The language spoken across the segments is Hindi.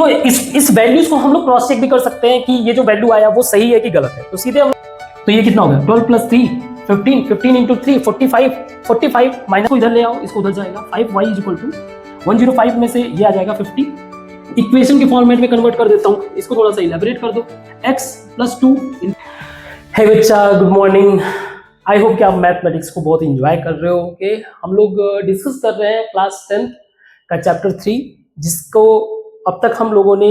तो इस वैल्यूज को हम लोग क्रॉस चेक भी कर सकते हैं कि ये जो वैल्यू आया वो सही है कि गलत है। तो सीधे हम, तो ये कितना हो गया 12 + 3 15, 15 इंटू 3 45, 45 माइनस को इधर ले आओ, इसको उधर जाएगा 5y = 105 में से ये आ जाएगा 50। इक्वेशन के फॉर्मेट में कन्वर्ट कर देता हूँ, इसको थोड़ा सा इलैबोरेट कर दो। x + 2। हे बच्चा, गुड मॉर्निंग। आई होप कि आप मैथमेटिक्स को बहुत इंजॉय कर रहे हो। कि हम लोग डिस्कस कर रहे हैं क्लास 10 का चैप्टर 3, जिसको अब तक हम लोगों ने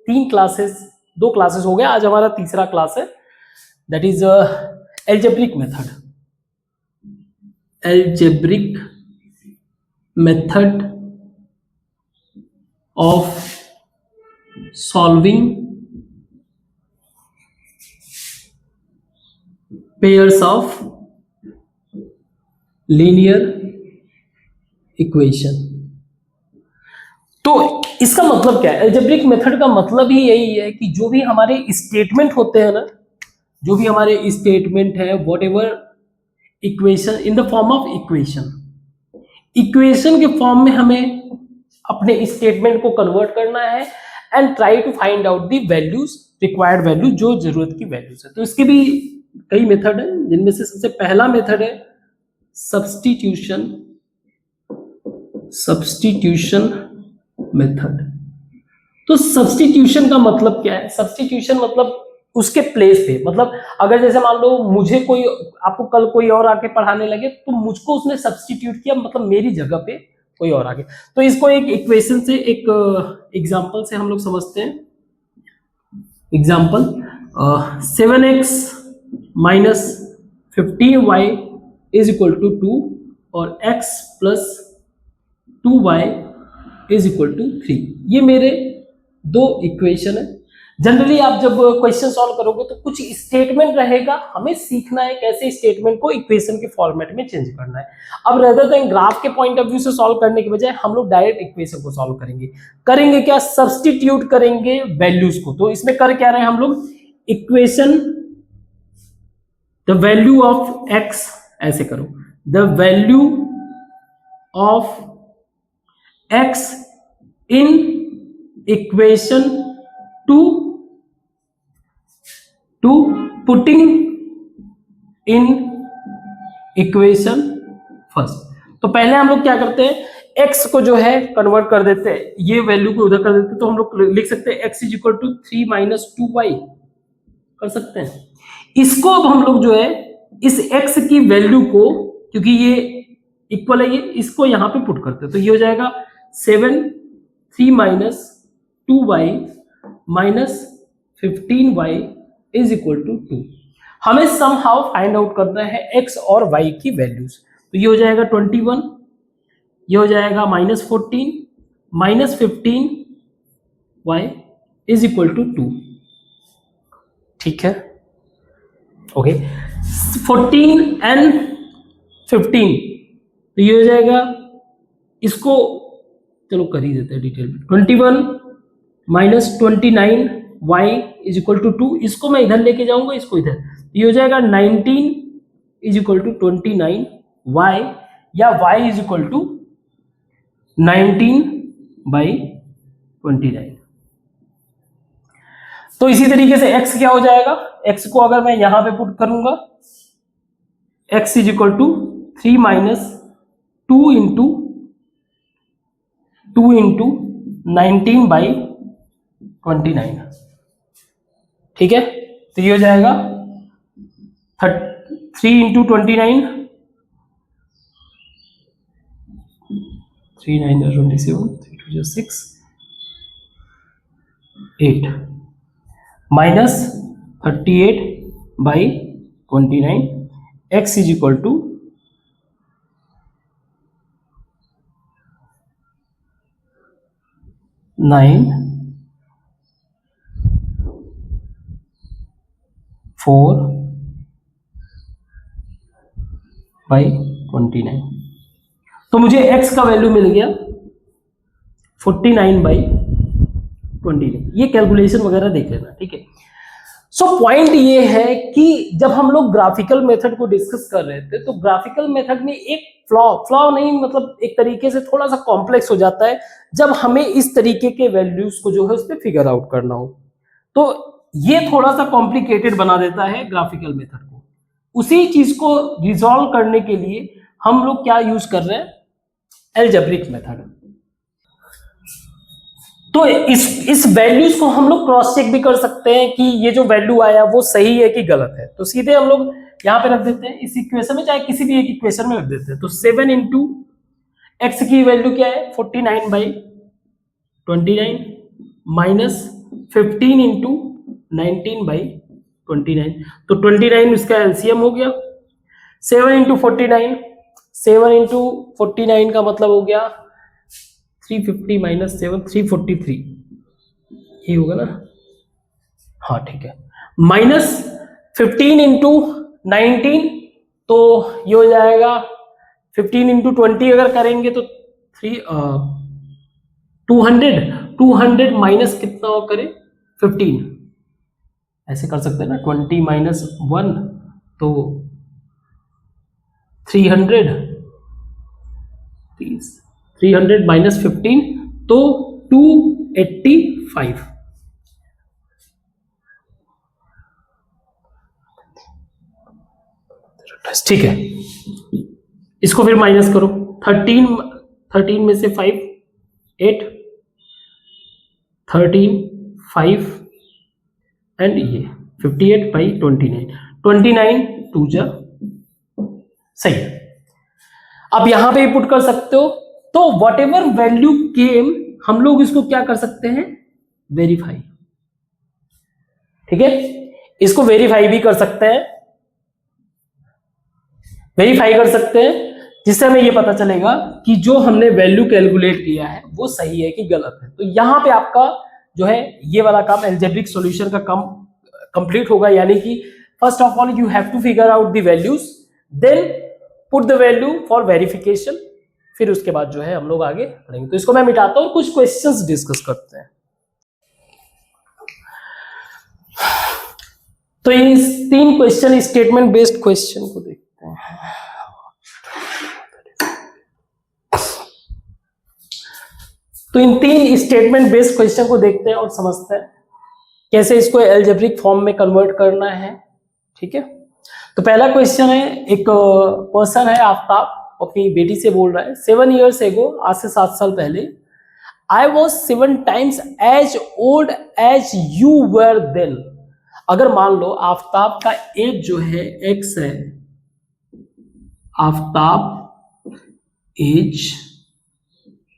2 क्लासेस हो गया। आज हमारा तीसरा क्लास है, that is algebraic method of solving pairs of linear equation. तो इसका मतलब क्या है? एल्जेब्रिक मेथड का मतलब ही यही है कि जो भी हमारे स्टेटमेंट होते हैं ना, जो भी हमारे स्टेटमेंट है, whatever equation in the form of equation के फॉर्म में हमें अपने स्टेटमेंट को कन्वर्ट करना है and try to find out the values, required value, जो जरूरत की वैल्यूज है। तो इसके भी कई मेथड है, जिनमें से सबसे पहला मेथड है सब्स्टिट्यूशन मेथड। तो सब्स्टिट्यूशन का मतलब क्या है? सब्स्टिट्यूशन मतलब उसके प्लेस पे, मतलब अगर जैसे मान लो मुझे कोई, आपको कल कोई और आके पढ़ाने लगे तो मुझको उसने सब्स्टिट्यूट किया, मतलब मेरी जगह पे कोई और आके। तो इसको एक इक्वेशन से, एक एग्जांपल से हम लोग समझते हैं। एग्जांपल 7x - 15y = 2 और x + 2y = 3। ये मेरे 2 इक्वेशन है। जनरली आप जब क्वेश्चन सॉल्व करोगे तो कुछ स्टेटमेंट रहेगा, हमें सीखना है कैसे स्टेटमेंट को इक्वेशन के फॉर्मेट में चेंज करना है। अब रेदर देन ग्राफ के पॉइंट ऑफ व्यू से सॉल्व करने के बजाय हम लोग डायरेक्ट इक्वेशन को सॉल्व करेंगे क्या? सब्स्टिट्यूट करेंगे वैल्यूज को। तो इसमें कर क्या रहे हैं हम लोग? Equation the value of x, ऐसे करो, the value of x in equation two putting in equation first. तो पहले हम लोग क्या करते हैं, x को जो है कन्वर्ट कर देते हैं, ये वैल्यू को उधर कर देते हैं। तो हम लोग लिख सकते हैं x = 3 - 2y कर सकते हैं। इसको अब हम लोग जो है इस x की वैल्यू को, क्योंकि ये इक्वल है, ये इसको यहां पे पुट करते हैं। तो ये हो जाएगा 3 - 2y - 15y = 2। हमें समहाउ फाइंड आउट करना है x और y की वैल्यूज। तो ये हो जाएगा 21, ये हो जाएगा -14 - 15y = 2। ठीक है, ओके। 14 and 15, तो ये हो जाएगा, इसको चलो कर ही देते हैं डिटेल में। 21 - 29y = 2, इसको मैं इधर लेके जाऊंगा, इसको इधर। ये हो जाएगा 19 = 29y, या y = 19/29। तो इसी तरीके से x क्या हो जाएगा? x को अगर मैं यहां पे पुट करूंगा, x = 3 - 2 × 19/29। ठीक है, तो ये हो जाएगा 3 × 29, 3 9 27, 3 2 6, 8 -38/29। x = 9/4/29। तो मुझे x का वैल्यू मिल गया 49/29। ये कैलकुलेशन वगैरह देख लेना, ठीक है। सो पॉइंट ये है कि जब हम लोग ग्राफिकल मेथड को डिस्कस कर रहे थे तो ग्राफिकल मेथड में एक फ्लॉ नहीं, मतलब एक तरीके से थोड़ा सा कॉम्प्लेक्स हो जाता है जब हमें इस तरीके के वैल्यूज को जो है उस पर फिगर आउट करना हो, तो ये थोड़ा सा कॉम्प्लिकेटेड बना देता है ग्राफिकल मेथड को। उसी चीज को रिजॉल्व करने के लिए हम लोग क्या यूज कर रहे हैं, एल्जेब्रिक मेथड। तो इस वैल्यूज को हम लोग क्रॉस चेक भी कर सकते हैं कि ये जो वैल्यू आया वो सही है कि गलत है। तो सीधे हम लोग यहां पे रख देते हैं इस इक्वेशन में, चाहे किसी भी एक इक्वेशन में रख देते हैं। तो 7 इंटू एक्स की वैल्यू क्या है 49/29 माइनस 15 इंटू 19/29, तो 29 इसका एलसीएम हो गया। 7 इंटू 49, 7 इंटू 49 का मतलब हो गया 350 माइनस 7 343, ये होगा ना, हाँ ठीक है, माइनस 15 इंटू 19, तो ये हो जाएगा 15 इंटू 20 अगर करेंगे तो 200 माइनस कितना हो करे 15, ऐसे कर सकते हैं ना, 20 माइनस 1 तो 300 माइनस 15 तो 285। ठीक है, इसको फिर माइनस करो, 13 में से 5 8, 13 5 एंड ये 58/29, 29 2 जा, सही है। अब यहां पे पुट कर सकते हो, तो वट एवर वैल्यू केम हम लोग इसको क्या कर सकते हैं, वेरीफाई। ठीक है, इसको वेरीफाई भी कर सकते हैं, जिससे हमें ये पता चलेगा कि जो हमने वैल्यू कैलकुलेट किया है वो सही है कि गलत है। तो यहां पे आपका जो है ये वाला काम एल्जेब्रिक सॉल्यूशन का काम कंप्लीट होगा, यानी कि first of all you have to figure out the values, then put the value for verification, फिर उसके बाद जो है हम लोग आगे पढ़ेंगे। तो इसको मैं मिटाता हूं और कुछ क्वेश्चंस डिस्कस करते हैं। तो इन 3 क्वेश्चन स्टेटमेंट बेस्ड क्वेश्चन को देखते हैं। तो इन 3 स्टेटमेंट बेस्ड क्वेश्चन को देखते हैं और समझते हैं कैसे इसको एल्जेब्रिक फॉर्म में कन्वर्ट करना है। ठीक है, तो पहला क्वेश्चन है, एक पर्सन है आफ्ताब, अपनी बेटी से बोल रहा है 7 years ago, आज से 7 साल पहले, I was 7 times as old as you were then. अगर मान लो आफ्ताब का एज जो है x है, आफ्ताब एज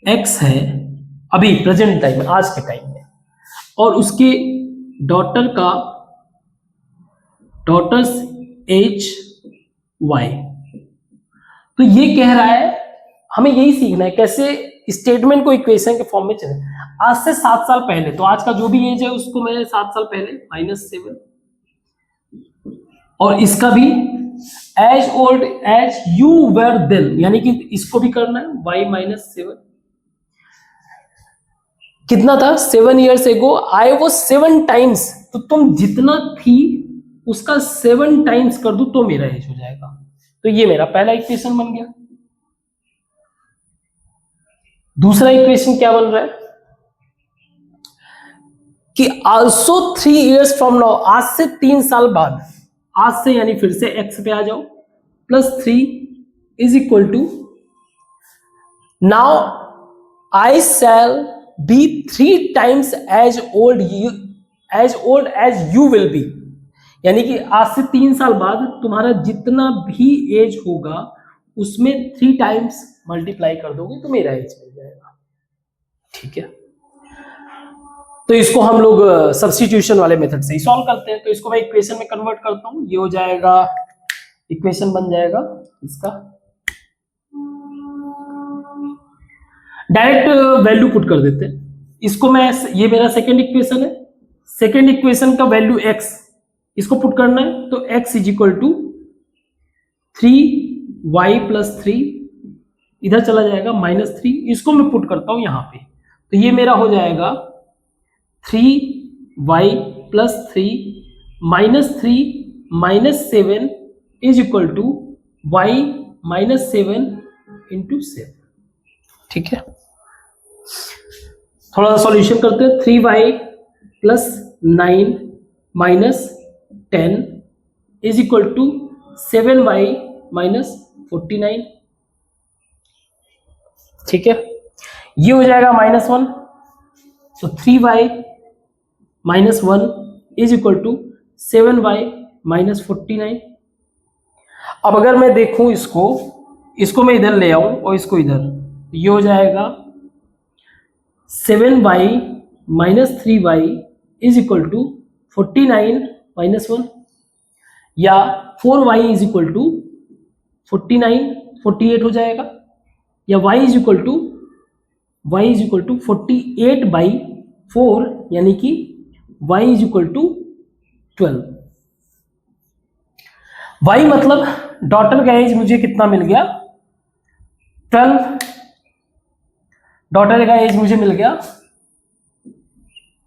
x है अभी प्रेजेंट टाइम में, आज के टाइम में, और उसके डॉटर्स एज y। तो ये कह रहा है हमें यही सीखना है कैसे स्टेटमेंट को इक्वेशन के फॉर्म में चले। आज से 7 साल पहले, तो आज का जो भी एज है उसको मैं 7 साल पहले -7, और इसका भी as old as you were then, यानी कि इसको भी करना है y -7। कितना था 7 years ago I was 7 times, तो तुम जितना थी उसका 7 times कर दो तो मेरा एज हो जाएगा। तो ये मेरा पहला इक्वेशन बन गया। दूसरा इक्वेशन क्या बन रहा है कि आल्सो 3 years फ्रॉम नाउ, आज से 3 साल बाद, आज से यानी फिर से x पे आ जाओ, +3 is equal to, now I shall be 3 times as old as you will be, यानी कि आज से 3 साल बाद तुम्हारा जितना भी एज होगा उसमें 3 times मल्टीप्लाई कर दोगे तो मेरा एज मिल जाएगा। ठीक है, तो इसको हम लोग सब्स्टिट्यूशन वाले मेथड से ही सॉल्व करते हैं। तो इसको मैं इक्वेशन में कन्वर्ट करता हूं, ये हो जाएगा, इक्वेशन बन जाएगा इसका, डायरेक्ट वैल्यू पुट कर देते हैं इसको। मैं, ये मेरा सेकेंड इक्वेशन है, सेकेंड इक्वेशन का वैल्यू x, इसको पुट करना है, तो x is equal to 3y + 3, इधर चला जाएगा -3, इसको मैं पुट करता हूं यहां पे, तो ये मेरा हो जाएगा 3y + 3 -3 - 7 is equal to y -7 into 7। ठीक है, थोड़ा सा सॉल्यूशन करते हैं। 3y plus 9 minus 10 is equal to 7y minus 49। ठीक है, ये हो जाएगा -1, तो 3y minus 1 is equal to 7y minus 49। अब अगर मैं देखूं इसको मैं इधर ले आऊं और इसको इधर, ये हो जाएगा 7y minus 3y is equal to 49 minus 1, या 4y इज इक्वल टू 48 हो जाएगा, या y इज इक्वल टू 48/4, यानी कि y is equal to 12। y मतलब डॉटर का एज मुझे कितना मिल गया, 12। डॉटर का एज मुझे मिल गया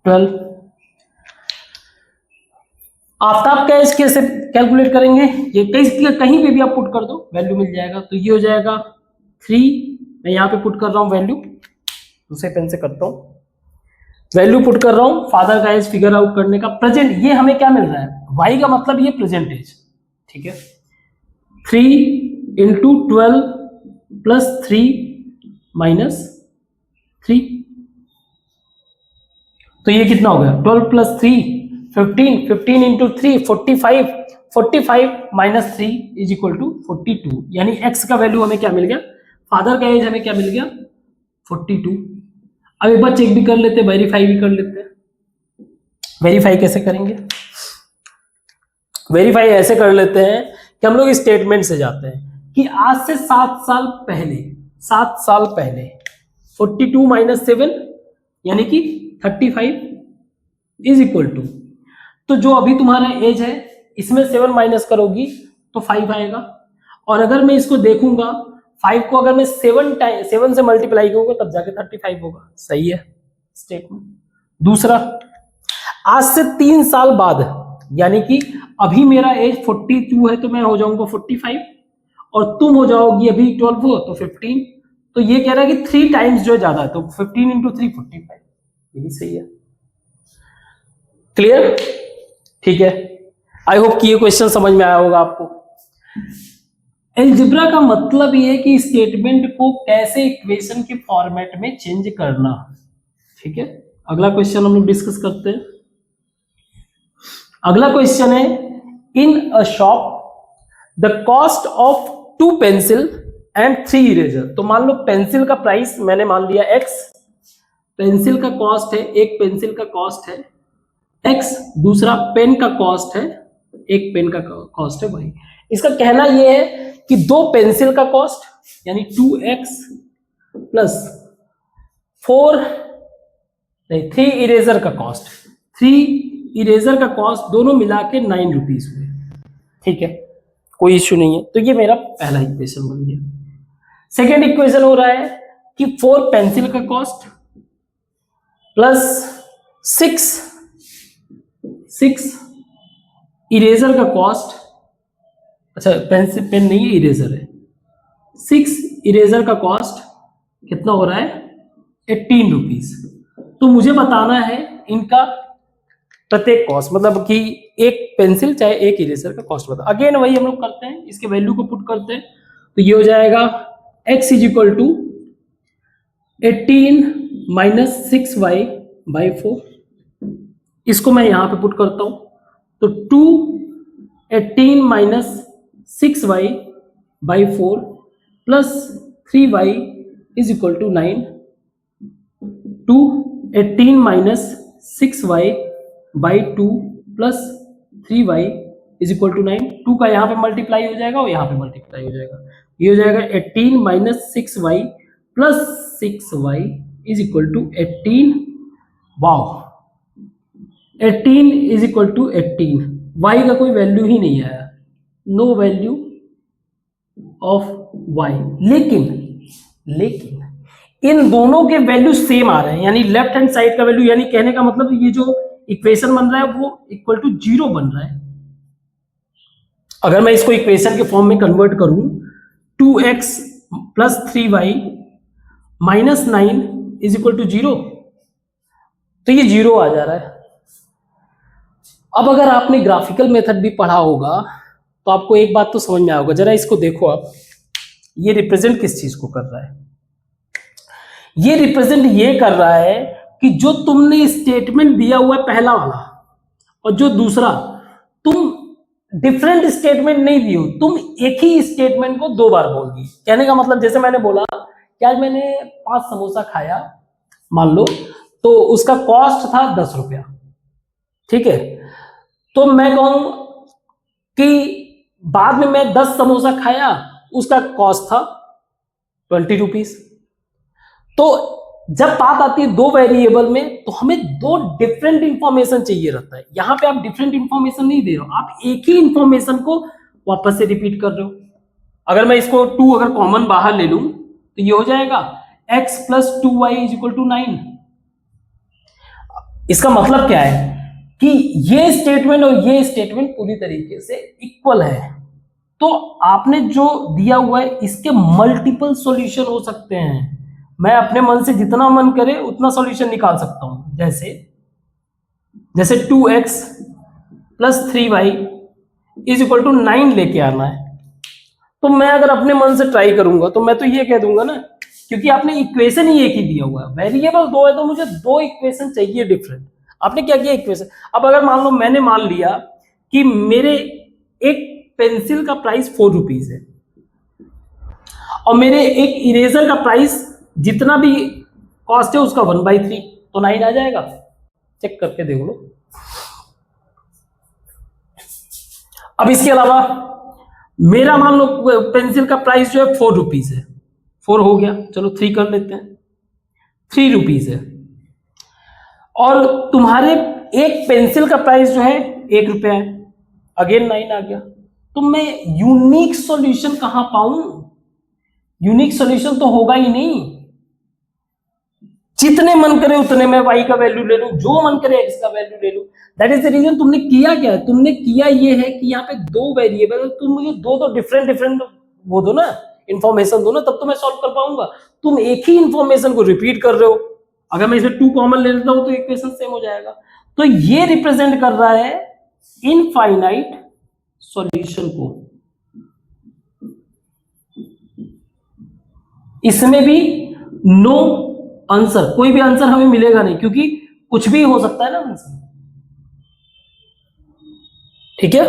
12। आफ्ताब का एज कैसे कैलकुलेट करेंगे, ये कहीं पे भी आप पुट कर दो वैल्यू मिल जाएगा। तो ये हो जाएगा 3, मैं यहाँ पे पुट कर रहा हूँ वैल्यू, दूसरे पेन से करता हूँ, वैल्यू पुट कर रहा हूँ फादर का एज फिगर आउट करने का। प्रेजेंट, ये हमें क्या मिल रहा है, y का मतलब ये प्रेजेंट एज। ठीक है, 3 इंटू 12 प्लस 3 माइनस 3, तो ये कितना हो गया, 12 plus 3 15, 15 into 3 45, 45 minus 3 is equal to 42, यानी x का वैल्यू हमें क्या मिल गया, फादर का एज हमें क्या मिल गया 42। अब एक बार चेक भी कर लेते हैं, वेरीफाई भी कर लेते हैं। वेरीफाई कैसे करेंगे, वेरीफाई ऐसे कर लेते हैं कि हम लोग स्टेटमेंट से जाते हैं कि आज से 7 साल पहले 42 माइनस 7 यानी कि 35 इज इक्वल टू, तो जो अभी तुम्हारा एज है इसमें 7 माइनस करोगी तो 5 आएगा, और अगर मैं इसको देखूंगा 5 को अगर मैं 7 से मल्टीप्लाई करूंगा तब जाके 35 होगा। सही है स्टेटमेंट। दूसरा, आज से 3 साल बाद, यानी कि अभी मेरा एज 42 है तो मैं हो जाऊंगा 45, और तुम हो जाओगी अभी 12 हो तो 15, तो ये कह रहा है कि 3 टाइम्स जो ज्यादा है, तो 15 इंटू 3 45, ये भी सही है। क्लियर, ठीक है। आई होप कि ये क्वेश्चन समझ में आया होगा आपको। अलजेब्रा का मतलब ये है कि स्टेटमेंट को कैसे इक्वेशन के फॉर्मेट में चेंज करना। ठीक है, अगला क्वेश्चन हम लोग डिस्कस करते हैं। अगला क्वेश्चन है, in a shop the cost of 2 pencil and 3 eraser. तो मान लो पेंसिल का प्राइस मैंने मान लिया x, पेंसिल का कॉस्ट है, एक पेंसिल का कॉस्ट है x, दूसरा पेन का कॉस्ट है, एक पेन का कॉस्ट है y। इसका कहना यह है कि 2 पेंसिल का कॉस्ट यानी 2x प्लस 3 इरेजर का कॉस्ट, 3 इरेजर का कॉस्ट दोनों मिला के 9 रुपीज हुए। ठीक है, कोई इश्यू नहीं है। तो ये मेरा पहला इक्वेशन बन गया। सेकेंड इक्वेशन हो रहा है कि 4 पेंसिल का कॉस्ट प्लस 6 इरेजर का कॉस्ट, अच्छा पेंसिल पेन नहीं है इरेजर है, 6 इरेजर का कॉस्ट कितना हो रहा है 18 रुपीज। तो मुझे बताना है इनका प्रत्येक कॉस्ट, मतलब कि एक पेंसिल चाहे एक इरेजर का कॉस्ट बता। अगेन वही हम लोग करते हैं, इसके वैल्यू को पुट करते हैं, तो ये हो जाएगा x is equal to 18 minus 6y/4। इसको मैं यहां पे पुट करता हूं, तो 18 minus 6y/4 plus 3y is equal to 9। 18 minus 6y/2 plus 3y is equal to 9। 2 का यहाँ पे मल्टीप्लाई हो जाएगा और यहाँ पे मल्टीप्लाई हो जाएगा, ये हो जाएगा 18 minus 6y plus 6y is equal to 18। Wow, 18 is equal to 18। y का कोई वैल्यू ही नहीं आया, नो वैल्यू ऑफ y। लेकिन इन दोनों के वैल्यू सेम आ रहे हैं, यानी लेफ्ट हैंड साइड का वैल्यू, यानी कहने का मतलब ये जो इक्वेशन बन रहा है वो इक्वल टू 0 बन रहा है। अगर मैं इसको इक्वेशन के फॉर्म में कन्वर्ट करूं 2x plus 3y minus 9 is equal to 0, तो ये 0 आ जा रहा है। अब अगर आपने ग्राफिकल मेथड भी पढ़ा होगा तो आपको एक बात तो समझ में आएगा। जरा इसको देखो आप, ये रिप्रेजेंट किस चीज को कर रहा है? ये रिप्रेजेंट ये कर रहा है कि जो तुमने स्टेटमेंट दिया हुआ है पहला वाला और जो दूसरा, तुम डिफरेंट स्टेटमेंट नहीं दी हो, तुम एक ही स्टेटमेंट को 2 बार बोल दी। कहने का मतलब जैसे मैंने बोला कि आज मैंने 5 समोसा खाया मान लो, तो उसका कॉस्ट था 10 रुपया, ठीक है। तो मैं कहूं कि बाद में मैं 10 समोसा खाया, उसका कॉस्ट था 20 रुपीज। तो जब बात आती है 2 वेरिएबल में तो हमें 2 डिफरेंट इंफॉर्मेशन चाहिए रहता है। यहां पे आप डिफरेंट इंफॉर्मेशन नहीं दे रहे हो, आप एक ही इंफॉर्मेशन को वापस से रिपीट कर रहे हो। अगर मैं इसको 2 अगर कॉमन बाहर ले लूं तो ये हो जाएगा x plus 2y is equal to 9। इसका मतलब क्या है कि ये स्टेटमेंट और ये स्टेटमेंट पूरी तरीके से इक्वल है। तो आपने जो दिया हुआ है इसके मल्टीपल सॉल्यूशन हो सकते हैं। मैं अपने मन से जितना मन करे उतना सॉल्यूशन निकाल सकता हूं। जैसे 2x plus 3y is equal to 9 लेके आना है, तो मैं अगर अपने मन से ट्राई करूंगा तो मैं तो ये कह दूंगा ना, क्योंकि आपने इक्वेशन ही एक ही दिया हुआ है, वेरिएबल 2 है तो मुझे 2 इक्वेशन चाहिए डिफरेंट। आपने क्या किया इक्वेशन। अब अगर मान लो मैंने मान लिया कि मेरे एक पेंसिल का प्राइस 4 रुपीज है और मेरे एक इरेजर का प्राइस जितना भी कॉस्ट है उसका 1/3, तो 9 आ जाएगा। चेक करके देख लो। अब इसके अलावा मेरा मान लो पेंसिल का प्राइस जो है 4 रुपीज है, 4 हो गया, चलो 3 कर लेते हैं, 3 रुपीज है। और तुम्हारे एक पेंसिल का प्राइस जो है 1 रुपया है, अगेन 9 आ गया। तो मैं यूनिक सॉल्यूशन कहां पाऊं? यूनिक सॉल्यूशन तो होगा ही नहीं। जितने मन करे उतने मैं y का वैल्यू ले लूं, जो मन करे x का वैल्यू ले लूं। That is the reason. तुमने किया क्या है? तुमने किया ये है कि यहाँ पे 2 वेरिएबल, तुम मुझे दो डिफरेंट वो दो ना, इंफॉर्मेशन दो ना, तब तो मैं सॉल्व कर पाऊंगा। तुम एक ही इंफॉर्मेशन को रिपीट कर रहे हो। अगर मैं इसे 2 कॉमन ले लेता हूं तो इक्वेशन सेम हो जाएगा। तो ये रिप्रेजेंट कर रहा है इनफाइनाइट सॉल्यूशन को। इसमें भी नो आंसर, कोई भी आंसर हमें मिलेगा नहीं, क्योंकि कुछ भी हो सकता है ना आंसर, ठीक है।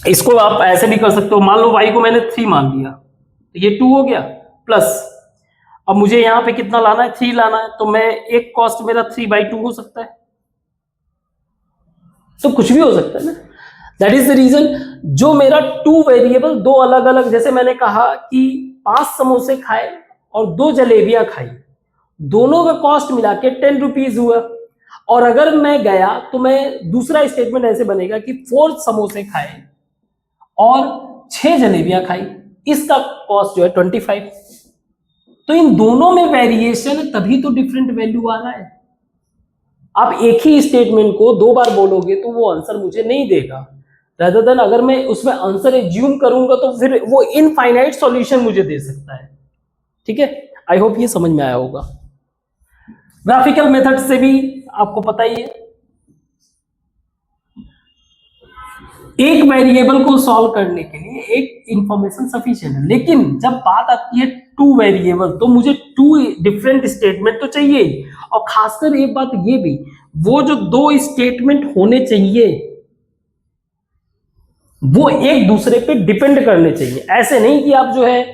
इसको आप ऐसे भी कर सकते हो, मान लो y को मैंने 3 मान लिया तो ये 2 हो गया, प्लस अब मुझे यहां पे कितना लाना है? 3 लाना है, तो मैं एक कॉस्ट मेरा 3/2 हो सकता है। तो कुछ भी हो सकता है ना। That is the reason. जो मेरा 2 वेरिएबल, 2 अलग अलग, जैसे मैंने कहा कि 5 समोसे खाए और 2 जलेबियां खाई, दोनों का कॉस्ट मिला के 10 रुपीज हुआ। और अगर मैं गया तो मैं दूसरा स्टेटमेंट ऐसे बनेगा कि 4 समोसे खाए और 6 जलेबियां खाई, इसका कॉस्ट जो है 25। तो इन दोनों में वेरिएशन है, तभी तो डिफरेंट वैल्यू आ रहा है। आप एक ही स्टेटमेंट को 2 बार बोलोगे तो वो आंसर मुझे नहीं देगा। rather than अगर मैं उसमें आंसर एज्यूम करूंगा तो फिर वो इनफाइनाइट सॉल्यूशन मुझे दे सकता है, ठीक है। आई होप ये समझ में आया होगा। ग्राफिकल मेथड से भी आपको पता ही है, एक वेरिएबल को सॉल्व करने के लिए एक इंफॉर्मेशन सफिशिएंट है, लेकिन जब बात आती है 2 वेरिएबल तो मुझे 2 डिफरेंट स्टेटमेंट तो चाहिए ही। और खासकर एक बात ये भी, वो जो 2 स्टेटमेंट होने चाहिए वो एक दूसरे पे डिपेंड करने चाहिए। ऐसे नहीं कि आप जो है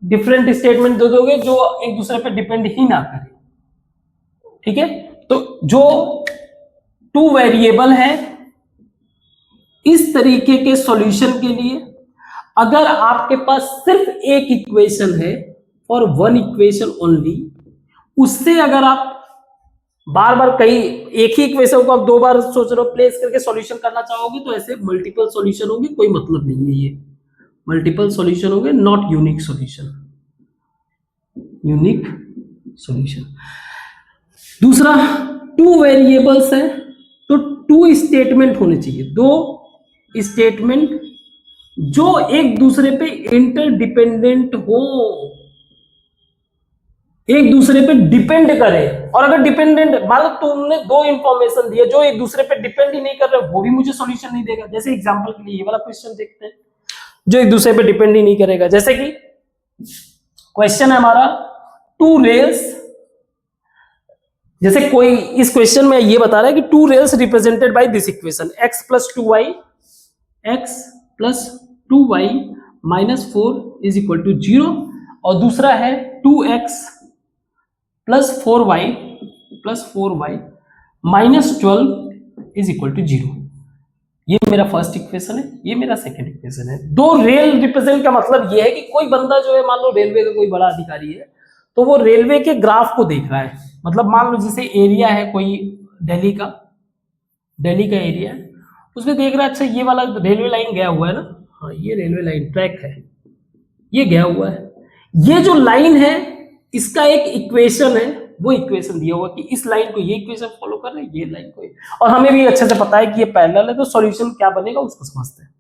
डिफरेंट स्टेटमेंट दे दोगे जो एक दूसरे पे डिपेंड ही ना करें, ठीक है। तो जो 2 वेरिएबल है, इस तरीके के सॉल्यूशन के लिए अगर आपके पास सिर्फ एक इक्वेशन है और 1 इक्वेशन ओनली, उससे अगर आप बार बार कई एक ही इक्वेशन को आप 2 बार सोच रहे हो प्लेस करके सॉल्यूशन करना चाहोगे तो ऐसे मल्टीपल सॉल्यूशन होंगे, कोई मतलब नहीं है। ये मल्टीपल सॉल्यूशन होंगे, not unique solution. Unique solution. दूसरा, टू वेरिएबल्स है तो टू स्टेटमेंट होने चाहिए, दो स्टेटमेंट जो एक दूसरे पे इंटरडिपेंडेंट हो, एक दूसरे पे डिपेंड करे। और अगर डिपेंडेंट, मान लो तुमने दो इंफॉर्मेशन दिए जो एक दूसरे पे डिपेंड ही नहीं कर रहे, वो भी मुझे सॉल्यूशन नहीं देगा। जैसे एग्जांपल के लिए ये वाला क्वेश्चन देखते हैं जो एक दूसरे पे डिपेंड ही नहीं करेगा। जैसे कि क्वेश्चन है हमारा टू रेल्स, जैसे कोई इस क्वेश्चन में ये बता रहा है कि two rails represented by this equation x plus two y minus 4 is equal to 0, और दूसरा है 2x plus 4y minus 12 is equal to 0। ये मेरा फर्स्ट इक्वेशन है, ये मेरा सेकंड इक्वेशन है। दो रेल रिप्रेजेंट का मतलब ये है कि कोई बंदा जो है, मान लो रेलवे का कोई बड़ा अधिकारी है, तो वो रेलवे के ग्राफ को देख रहा है। मतलब मान लो जैसे एरिया है कोई दिल्ली का एरिया है, उसमें देख रहा है अच्छा ये वाला रेलवे लाइन गया हुआ है ना, हाँ ये रेलवे लाइन ट्रैक है, ये गया हुआ है। ये जो लाइन है इसका एक इक्वेशन है, वो इक्वेशन दिया हुआ कि इस लाइन को ये इक्वेशन फॉलो कर रहे हैं, ये लाइन को, और हमें भी अच्छे से पता है कि ये पैरेलल है, तो सॉल्यूशन क्या बनेगा उसको समझते हैं।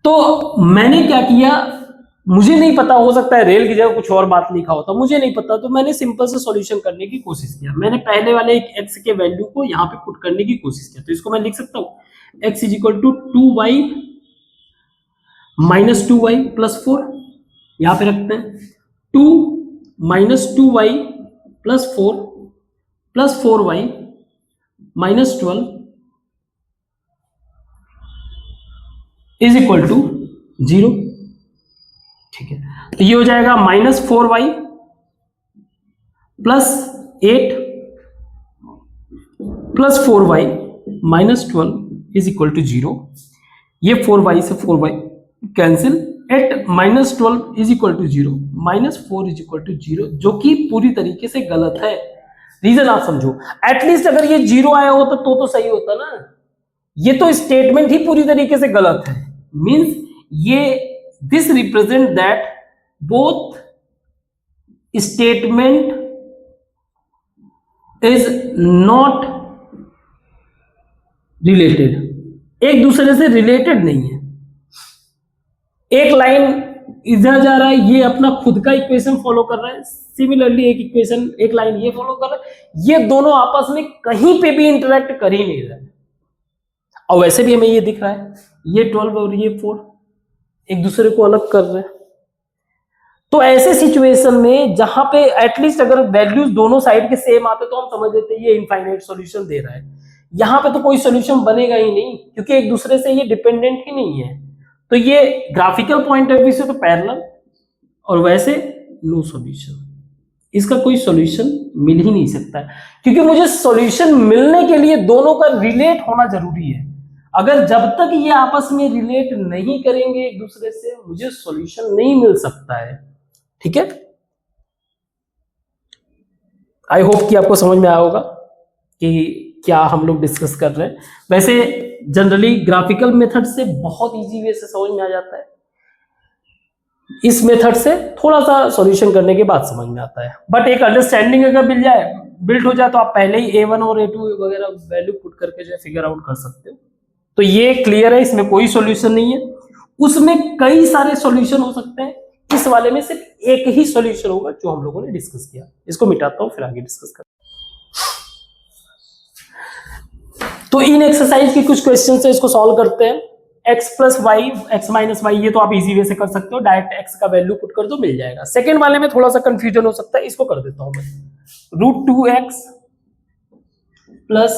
तो मैंने क्या किया, मुझे नहीं पता, हो सकता है रेल की जगह कुछ और बात लिखा होता, मुझे नहीं पता, तो मैंने सिंपल से सॉल्यूशन करने की कोशिश किया। मैंने पहले वाले एक x के वैल्यू को यहाँ पे पुट करने की कोशिश किया, तो इसको मैं लिख सकता हूँ x is equal to 2y minus 2y plus 4, यहाँ पे रखते हैं 2 minus 2y plus 4 plus 4y minus 12 is equal to 0। ठीक है, तो ये हो जाएगा minus 4y plus 8 plus 4y minus 12 is equal to 0। ये 4y से 4y cancel, eight minus 12 is equal to 0, minus 4 is equal to 0, जो कि पूरी तरीके से गलत है। रीजन आप समझो, एटलीस्ट अगर ये 0 आया होता तो सही होता ना, ये तो स्टेटमेंट ही पूरी तरीके से गलत है। मींस ये this represent that both statement is not related, एक दूसरे से रिलेटेड नहीं है। एक लाइन इधर जा रहा है, ये अपना खुद का इक्वेशन फॉलो कर रहा है, सिमिलरली एक इक्वेशन, एक लाइन ये फॉलो कर रहा है, ये दोनों आपस में कहीं पे भी इंटरेक्ट कर ही नहीं रहे। और वैसे भी हमें ये दिख रहा है, ये 12 और ये 4 एक दूसरे को अलग कर रहे हैं। तो ऐसे सिचुएशन में जहां पे एटलीस्ट अगर वैल्यूज दोनों साइड के सेम आते तो हम समझ लेते हैं ये इनफाइनाइट सॉल्यूशन दे रहा है। यहां पे तो कोई सॉल्यूशन बनेगा ही नहीं, क्योंकि एक दूसरे से ये डिपेंडेंट ही नहीं है। तो ये ग्राफिकल पॉइंट ऑफ व्यू से तो पैरेलल, और वैसे नो सॉल्यूशन, इसका कोई सॉल्यूशन मिल ही नहीं सकता, क्योंकि मुझे सॉल्यूशन मिलने के लिए दोनों का रिलेट होना जरूरी है। अगर जब तक ये आपस में रिलेट नहीं करेंगे एक दूसरे से, मुझे सॉल्यूशन नहीं मिल सकता है। ठीक है, आई होप कि आपको समझ में आया होगा कि क्या हम लोग डिस्कस कर रहे हैं। वैसे जनरली ग्राफिकल मेथड से बहुत इजी वे से समझ में आ जाता है, इस मेथड से थोड़ा सा सॉल्यूशन करने के बाद समझ में आता है, बट एक अंडरस्टैंडिंग अगर बिल्ड हो जाए तो आप पहले ही A1 और A2 वगैरह वैल्यू पुट करके जो है फिगर आउट कर सकते हो। तो ये क्लियर है, इसमें कोई सॉल्यूशन नहीं है। उसमें कई सारे सॉल्यूशन हो सकते हैं, इस वाले में सिर्फ एक ही सॉल्यूशन होगा जो हम लोगों ने डिस्कस किया। इसको मिटाता हूं फिर आगे डिस्कस करते हैं। तो इन एक्सरसाइज के कुछ क्वेश्चन है, इसको सॉल्व करते हैं। x plus y, x minus y, ये तो आप इजी वे से कर सकते हो, डायरेक्ट x का वैल्यू पुट कर दो मिल जाएगा। सेकेंड वाले में थोड़ा सा कंफ्यूजन हो सकता है, इसको कर देता हूं मैं। √2x plus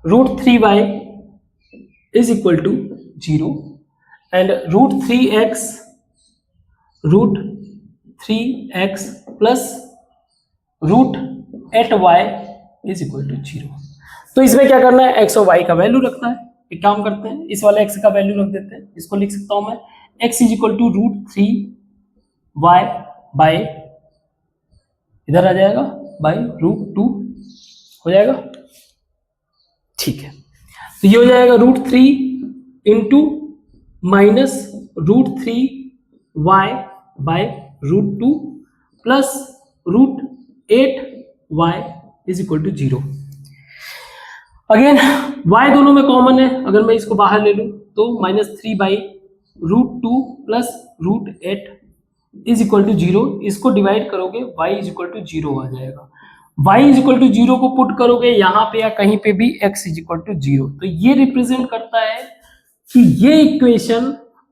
√3y is equal to 0 and √3x plus √8y is equal to 0। तो इसमें क्या करना है, x और y का वैल्यू रखना है। एक काम करते हैं, इस वाले x का वैल्यू रख देते हैं, इसको लिख सकता हूं मैं x is equal to √3y by, इधर आ जाएगा बाय √2 हो जाएगा। ठीक है, तो ये हो जाएगा √3 into minus √3y by √2 plus √8 y is equal to 0। Again y दोनों में कॉमन है, अगर मैं इसको बाहर ले लूं तो -3/√2 प्लस √8 इज इक्वल टू 0। इसको डिवाइड करोगे y इज इक्वल टू 0 आ जाएगा। y इज इक्वल टू 0 को पुट करोगे यहां पे या कहीं पे भी x इज इक्वल टू 0, तो ये रिप्रेजेंट करता है कि ये इक्वेशन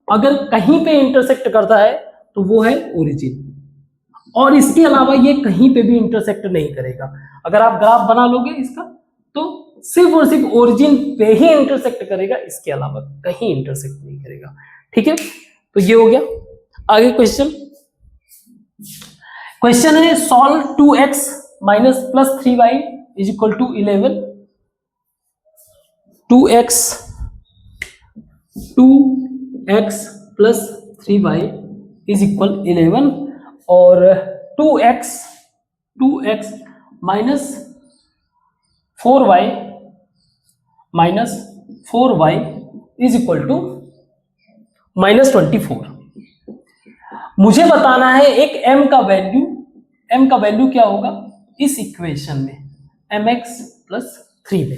अगर कहीं पे इंटरसेक्ट करता है तो वो है ओरिजिन, और इसके अलावा ये कहीं पे भी इंटरसेक्ट नहीं करेगा। अगर आप ग्राफ बना लोगे इसका तो सिर्फ और सिर्फ ओरिजिन पे ही इंटरसेक्ट करेगा, इसके अलावा कहीं इंटरसेक्ट नहीं करेगा। ठीक है, तो ये हो गया। आगे क्वेश्चन है solve 2x minus plus 3y is equal to 11। 2x plus 3y is equal 11 और 2x minus 4y is equal to -24। मुझे बताना है एक m का वैल्यू क्या होगा इस इक्वेशन में, mx प्लस 3 में,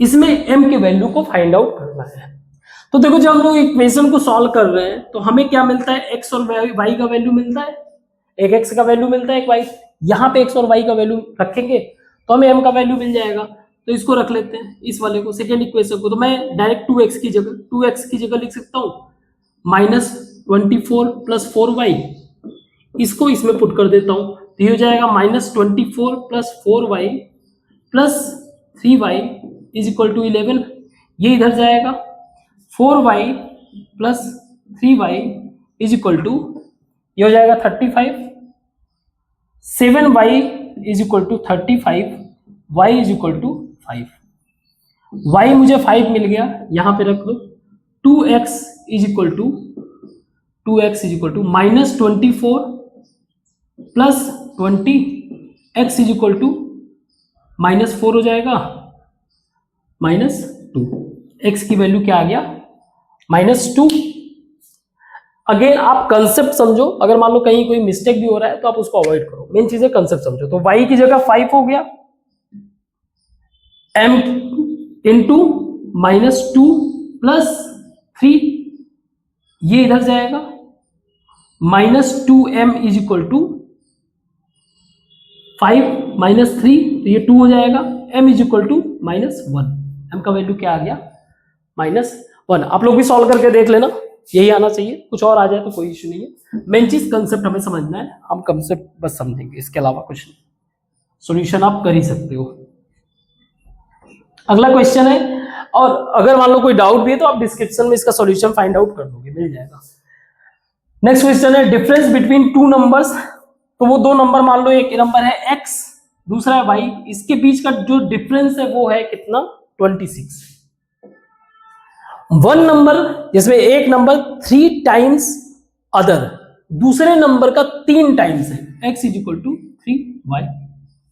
इसमें m के वैल्यू को फाइंड आउट करना है। तो देखो जब हम लोग इक्वेशन को सॉल्व कर रहे हैं तो हमें क्या मिलता है, x और y का वैल्यू मिलता है, एक x का वैल्यू मिलता है, एक y। यहाँ पे x और y का वैल्यू रखेंगे तो हमें m का वैल्यू मिल जाएगा। तो इसको रख लेते हैं, इस वाले को, सेकेंड इक्वेशन को। तो मैं डायरेक्ट 2x की जगह लिख सकता हूँ -24 प्लस 4y, इसको इसमें पुट कर देता हूँ तो ये हो जाएगा -24 plus 4y plus 3y is equal to 11। ये इधर जाएगा 4y plus 3y is equal to, ये हो जाएगा 35, 7y is equal to 35, y is equal to 5। y मुझे 5 मिल गया, यहां पे रख लो। 2x is equal to -24 plus 20, x is equal to -4 हो जाएगा, -2। x की वैल्यू क्या आ गया, -2। अगेन आप कंसेप्ट समझो, अगर मान लो कहीं कोई मिस्टेक भी हो रहा है तो आप उसको अवॉइड करो, मेन चीज है कंसेप्ट समझो। तो y की जगह 5 हो गया, m इंटू -2 प्लस 3, ये इधर जाएगा -2m इज इक्वल टू 5 -3, तो ये 2 हो जाएगा, m is equal to -1। m का वैल्यू क्या आ गया, -1। आप लोग भी सॉल्व करके देख लेना, यही आना चाहिए, कुछ और आ जाए तो कोई इश्यू नहीं है। मेन चीज कंसेप्ट हमें समझना है, हम कंसेप्ट बस समझेंगे, इसके अलावा कुछ नहीं। सॉल्यूशन आप कर ही सकते हो। अगला क्वेश्चन है, और अगर मान लो कोई डाउट भी है तो आप डिस्क्रिप्शन में इसका सॉल्यूशन फाइंड आउट कर लोगे, मिल जाएगा। नेक्स्ट क्वेश्चन है डिफरेंस बिटवीन टू नंबर्स। तो वो दो नंबर मान लो, एक नंबर है x, दूसरा है y, इसके बीच का जो डिफरेंस है वो है कितना, 26। वन नंबर जिसमें एक नंबर 3 टाइम्स अदर, दूसरे नंबर का 3 टाइम्स है, x is equal to 3y।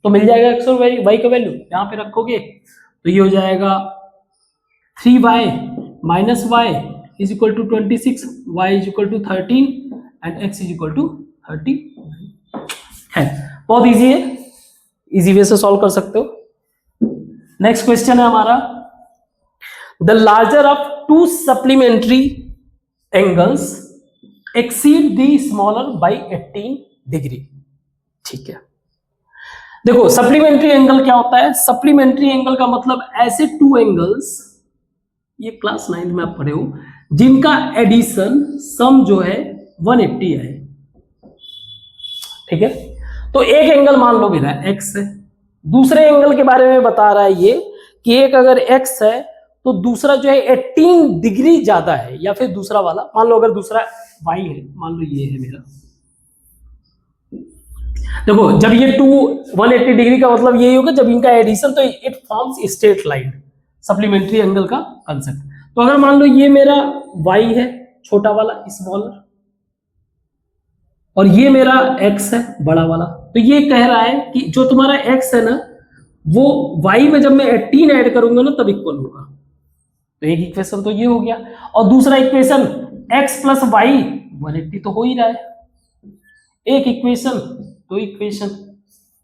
तो मिल जाएगा x और y का वैल्यू, यहां पे रखोगे तो ये हो जाएगा 3y minus y is equal to 26, y is equal to 13 and x is equal to 30 है। बहुत इजी है, इजी वे से सॉल्व कर सकते हो। नेक्स्ट क्वेश्चन है हमारा, the larger of to supplementary angles exceed the smaller by 18 degree. ठीक है, देखो सप्लीमेंट्री एंगल क्या होता है, सप्लीमेंट्री एंगल का मतलब ऐसे टू एंगल्स, ये क्लास 9 में आप पढ़े हो, जिनका एडिशन सम जो है 180 है। ठीक है, तो एक एंगल मान लो मेरा x है, दूसरे एंगल के बारे में बता रहा है ये कि एक अगर x है तो दूसरा जो है 18 डिग्री ज्यादा है, या फिर दूसरा वाला मान लो अगर दूसरा y है, मान लो ये है मेरा। देखो जब ये 180 डिग्री का मतलब यही होगा जब इनका एडिशन, तो it forms straight line, supplementary angle का कंसेप्ट। तो अगर मान लो ये मेरा y है, छोटा वाला स्मॉलर, और ये मेरा x है, बड़ा वाला, तो ये कह रहा है कि जो तुम्हारा x है ना वो y में जब मैं 18 ऐड करूंगा ना तब इक्वल होगा। तो एक इक्वेशन तो ये हो गया, और दूसरा इक्वेशन x प्लस y 180 तो हो ही रहा है। एक इक्वेशन, दो इक्वेशन,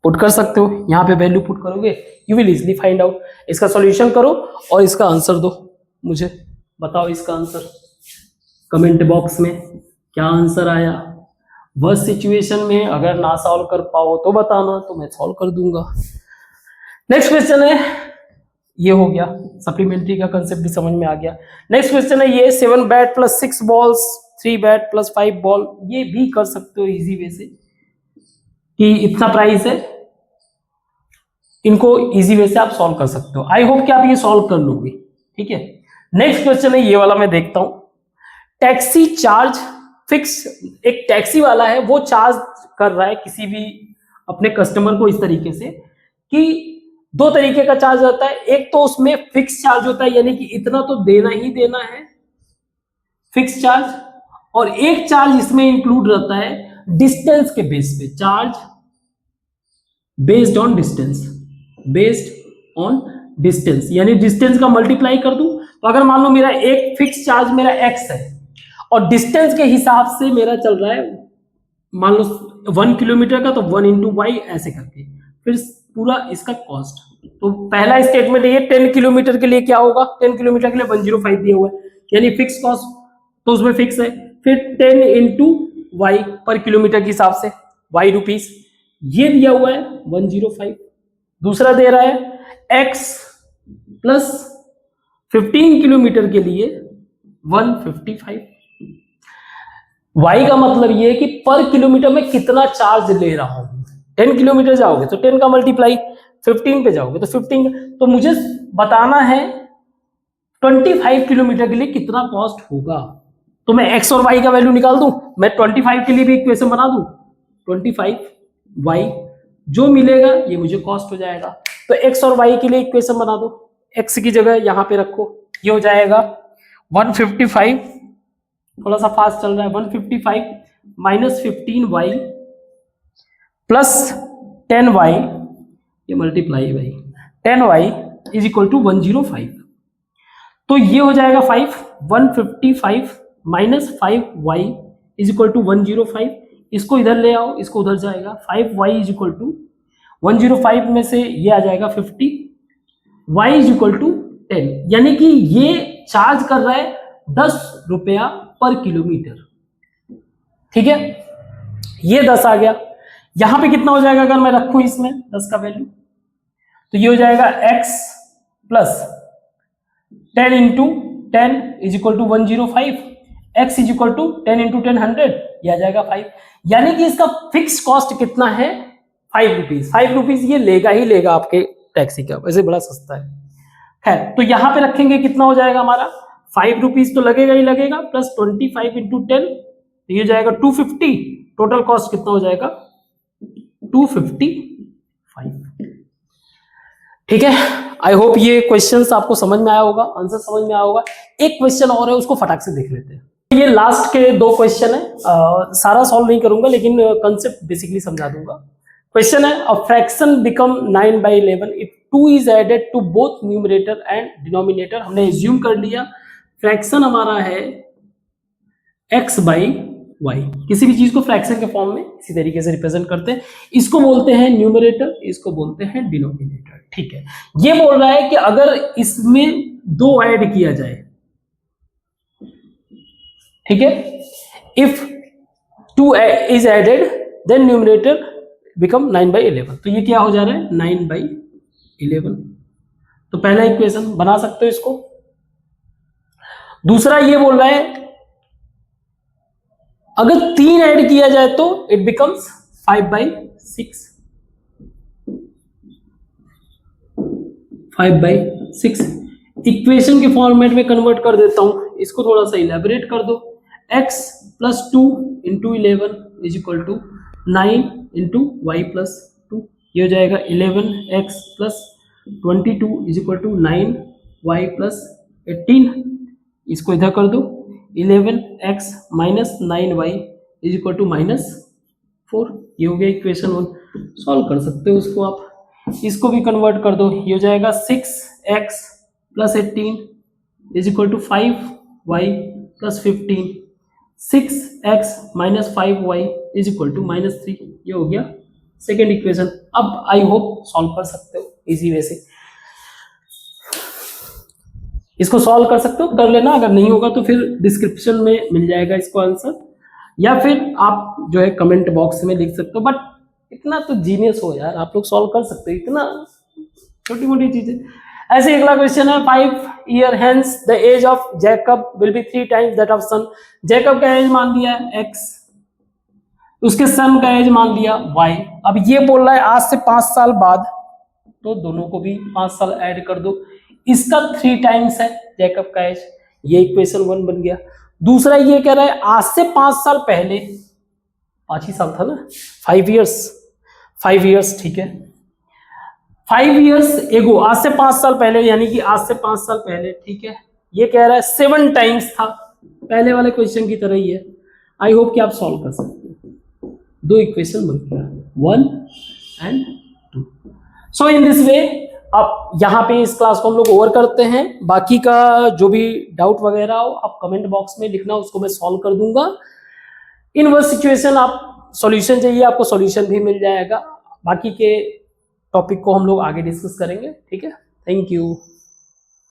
पुट कर सकते हो, यहाँ पे वैल्यू पुट करोगे, you will easily find out. इसका सॉल्यूशन करो और इसका आंसर दो, मुझे बताओ इसका आंसर कमेंट बॉक्स में क्या आंसर आया। वर्स्ट सिचुएशन में अगर ना सॉल्व कर पाओ तो बताना, तो मैं सॉल्व कर दूंगा। नेक्स्ट क्वेश्चन है, ये हो गया, सप्लीमेंट्री का कंसेप्ट भी समझ में आ गया। नेक्स्ट क्वेश्चन है ये 7 bat plus 6 balls 3 bat plus 5 ball, ये भी कर सकते हो इजी वे से कि इतना प्राइस है, इनको इजी वे से आप सॉल्व कर सकते हो। आई होप कि आप ये सॉल्व कर लोगे, ठीक है। नेक्स्ट क्वेश्चन है ये वाला, मैं देखता हूं। टैक्सी चार्ज फिक्स, एक टैक्सी वाला है वो चार्ज कर रहा है किसी भी अपने कस्टमर को इस तरीके से कि दो तरीके का चार्ज आता है। एक तो उसमें फिक्स चार्ज होता है, यानी कि इतना तो देना ही देना है, फिक्स चार्ज। और एक चार्ज इसमें इंक्लूड रहता है डिस्टेंस के बेस पे, charge based on distance, based on distance, यानी डिस्टेंस का मल्टीप्लाई कर दूं तो अगर मान लो मेरा एक फिक्स चार्ज मेरा x है और डिस्टेंस के हिसाब से मेरा चल रहा है, मान लो 1 किलोमीटर का, तो 1 इंटू वाई ऐसे करके फिर पूरा इसका कॉस्ट। तो पहला स्टेटमेंट ये 10 किलोमीटर के लिए क्या होगा, 10 किलोमीटर के लिए 105 दिया हुआ है, यानी फिक्स कॉस्ट तो उसमें फिक्स है। फिर 10 इंटू वाई पर किलोमीटर के हिसाब से वाई रुपीस, ये दिया हुआ है 105। दूसरा दे रहा है x प्लस 15 किलोमीटर के लिए 155। y का मतलब ये है कि पर किलोमीटर में कितना चार्ज ले रहा हूं। 10 किलोमीटर जाओगे तो 10 का मल्टीप्लाई, 15 पे जाओगे तो 15, तो मुझे बताना है 25 किलोमीटर के लिए कितना कॉस्ट होगा। तो मैं x और y का वैल्यू निकाल दूं, मैं 25 के लिए भी इक्वेशन बना दूं, 25y जो मिलेगा ये मुझे कॉस्ट हो जाएगा। तो x और y के लिए इक्वेशन बना दो, x की जगह यहां पे रखो, ये हो जाएगा 155, थोड़ा सा फास्ट चल रहा है, 155 माइनस 15y प्लस 10y, ये मल्टीप्लाई भाई 10y इज इक्वल टू 105। तो ये हो जाएगा 5, 155 minus 5y is equal to 105। इसको इधर ले आओ, इसको उधर जाएगा, 5y इज इक्वल टू 105 में से ये आ जाएगा 50, y इज इक्वल टू 10, यानी कि ये चार्ज कर रहा है 10 रुपया पर किलोमीटर, ठीक है। ये 10 आ गया, यहां पे कितना हो जाएगा अगर मैं रखूं इसमें 10 का वैल्यू, तो ये हो जाएगा x plus 10 into 10 is equal to 105, x is equal to 10 into 10 100, यह आ जाएगा 5। यानी कि इसका फिक्स कॉस्ट कितना है 5 रुपीज। 5 रुपीज ये लेगा ही लेगा आपके टैक्सी का, वैसे बड़ा सस्ता है। खैर, तो यहां पे रखेंगे कितना हो जाएगा हमारा 5 रुपीज तो लगेगा ही लगेगा, प्लस 25 इंटू 10 तो ये जाएगा 250। टोटल कॉस्ट कितना हो जाएगा 255, ठीक है। आई होप ये क्वेश्चंस आपको समझ में आया होगा, आंसर समझ में आया होगा। एक क्वेश्चन और है, उसको फटाक से देख लेते हैं। ये लास्ट के 2 क्वेश्चन है, सारा सॉल्व नहीं करूंगा लेकिन कंसेप्ट बेसिकली समझा दूंगा। क्वेश्चन है, a fraction become 9/11 if 2 is added to both numerator and denominator. हमने एज्यूम कर लिया फ्रैक्शन हमारा है x बाई वाई, किसी भी चीज को फ्रैक्शन के फॉर्म में इसी तरीके से रिप्रेजेंट करते हैं। इसको बोलते हैं न्यूमरेटर, इसको बोलते हैं डिनोमिनेटर, ठीक है। ये बोल रहा है कि अगर इसमें 2 ऐड किया जाए, ठीक है, if 2 is added then numerator become 9/11, तो ये क्या हो जा रहा है 9/11। तो पहला इक्वेशन बना सकते हो इसको। दूसरा ये बोल रहा है अगर 3 ऐड किया जाए तो इट बिकम्स 5/6, 5/6। इक्वेशन के फॉर्मेट में कन्वर्ट कर देता हूं, इसको थोड़ा सा इलेबोरेट कर दो। x plus 2 into 11 is equal to 9 into y plus 2, ये हो जाएगा 11x plus 22 is equal to 9y plus 18। इसको इधर कर दो, 11x minus 9y is equal to -4, ये हो गया इक्वेशन 1। सॉल्व कर सकते हो उसको आप, इसको भी कन्वर्ट कर दो, ये हो जाएगा 6x plus 18 is equal to 5y plus 15, 6x minus 5y is equal to -3, ये हो गया सेकेंड इक्वेशन। अब आई होप सॉल्व कर सकते हो इजी वे से, इसको सॉल्व कर सकते हो, कर लेना। अगर नहीं होगा तो फिर डिस्क्रिप्शन में मिल जाएगा इसको आंसर, या फिर आप जो है कमेंट बॉक्स में लिख सकते हो। बट इतना तो जीनियस हो यार, आप लोग सॉल्व कर सकते हो इतना छोटी मोटी चीजें। ऐसे अगला क्वेश्चन है, 5 years hence the age of Jacob will be 3 times that of son। Jacob का एज मान लिया x, उसके सन का एज मान लिया y। अब ये बोल रहा है आज से 5 साल बाद, तो दोनों को भी 5 साल ऐड कर दो, इसका 3 टाइम्स है जैकब का एज, ये इक्वेशन 1 बन गया। दूसरा ये कह रहा है आज से 5 साल पहले, 5 ही साल था ना, 5 years ठीक है, 5 years एगो, आज से 5 साल पहले, यानी कि आज से 5 साल पहले, ठीक है। ये कह रहा है 7 टाइम्स था, पहले वाले क्वेश्चन की तरह ही है। आई होप कि आप सॉल्व कर सकते हो, 2 इक्वेशन बन गया, 1 and 2। So in this way अब यहाँ पे इस क्लास को हम लोग ओवर करते हैं। बाकी का जो भी डाउट वगैरह हो आप कमेंट बॉक्स में लिखना, उसको मैं सॉल्व कर दूंगा। इन वो सिचुएशन आप सॉल्यूशन चाहिए आपको, सॉल्यूशन भी मिल जाएगा। बाकी के टॉपिक को हम लोग आगे डिस्कस करेंगे, ठीक है। Thank you.